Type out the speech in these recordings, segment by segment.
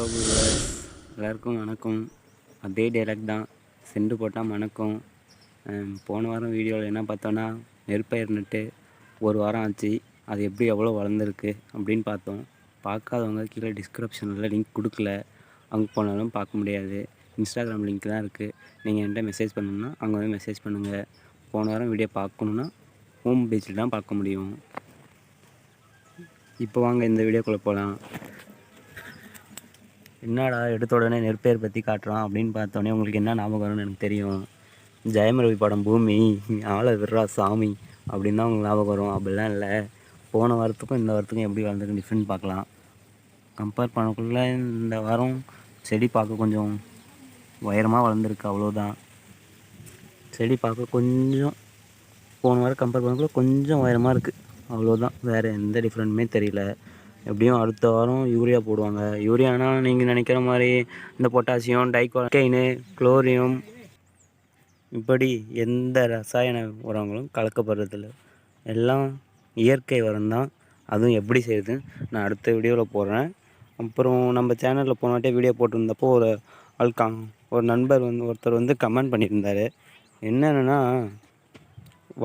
Hello viewers, எல்லாருக்கும் வணக்கம். அதே டைலாக் தான், செண்டு போட்டால் மணக்கும். போன வாரம் வீடியோவில் என்ன பார்த்தோன்னா, நெற்பயிர் நட்டு ஒரு வாரம் ஆச்சு. அது எப்படி எவ்வளோ வளர்ந்துருக்கு அப்படின்னு பார்த்தோம். பார்க்காதவங்க கீழே டிஸ்கிரிப்ஷனில் லிங்க் கொடுக்கல, அங்கே போனாலும் பார்க்க முடியாது. இன்ஸ்டாகிராம் லிங்க் தான் இருக்குது. நீங்கள் என்கிட்ட மெசேஜ் பண்ணணுன்னா அங்கே வந்து மெசேஜ் பண்ணுங்கள். போன வாரம் வீடியோ பார்க்கணுன்னா ஹோம் பேஜில் தான் பார்க்க முடியும். இப்போ வாங்க இந்த வீடியோக்குள்ளே போகலாம். என்னடா எடுத்த உடனே நெற்பயிர் பற்றி காட்டுறான் அப்படின்னு பார்த்தோன்னே உங்களுக்கு என்ன ஞாபகம் வரும்னு எனக்கு தெரியும். ஜெயம் ரவி படம் பூமி, ஆளை விட்றா சாமி அப்படின்னு தான் உங்களுக்கு ஞாபகம் வரும். அப்படிலாம் இல்லை. போன வாரத்துக்கும் இந்த வாரத்துக்கும் எப்படி வளர்ந்துருக்கு டிஃப்ரெண்ட் பார்க்கலாம். கம்பேர் பண்ணக்குள்ளே இந்த வாரம் செடி பார்க்க கொஞ்சம் உயரமாக வளர்ந்துருக்கு, அவ்வளோதான். செடி பார்க்க கொஞ்சம் போன வாரம் கம்பேர் பண்ணக்குள்ள கொஞ்சம் உயரமாக இருக்குது, அவ்வளோதான். வேறு எந்த டிஃப்ரெண்ட்டுமே தெரியல. எப்படியும் அடுத்த வாரம் யூரியா போடுவாங்க. யூரியானா நீங்கள் நினைக்கிற மாதிரி இந்த பொட்டாசியம், டைகோகைனு, குளோரியம் இப்படி எந்த ரசாயன உரங்களும் கலக்கப்படுறதில்ல. எல்லாம் இயற்கை உரம் தான். அதுவும் எப்படி செய்யுது நான் அடுத்த வீடியோவில் போடுறேன். அப்புறம் நம்ம சேனலில் போன வாட்டியே வீடியோ போட்டிருந்தப்போ ஒரு நண்பர் ஒருத்தர் வந்து கமெண்ட் பண்ணியிருந்தார். என்னென்னா,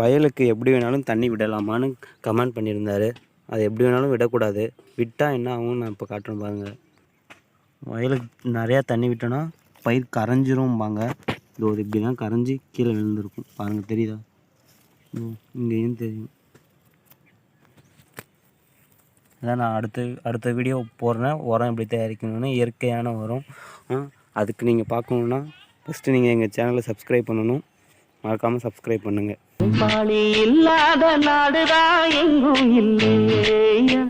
வயலுக்கு எப்படி வேணாலும் தண்ணி விடலாமான்னு கமெண்ட் பண்ணியிருந்தார். அது எப்படி வேணாலும் விடக்கூடாது. விட்டால் என்ன ஆகும் நான் இப்போ காட்டுறேன் பாருங்கள். வயலுக்கு நிறையா தண்ணி விட்டோன்னா பயிர் கரைஞ்சிரும்பாங்க. இது இப்படி தான் கரைஞ்சி கீழே விழுந்திருக்கும் பாருங்கள், தெரியுதா? இங்கேயும் தெரியும். அதான் நான் அடுத்த வீடியோ போடுறேன். உரம் எப்படி தயாரிக்கணும்னு, இயற்கையான உரம். அதுக்கு நீங்கள் பார்க்கணுன்னா ஃபஸ்ட்டு நீங்கள் எங்கள் சேனலை சப்ஸ்கிரைப் பண்ணணும். மறக்காமல் சப்ஸ்கிரைப் பண்ணுங்கள். இல்லாத நாடுதான் எங்கும் இல்லை.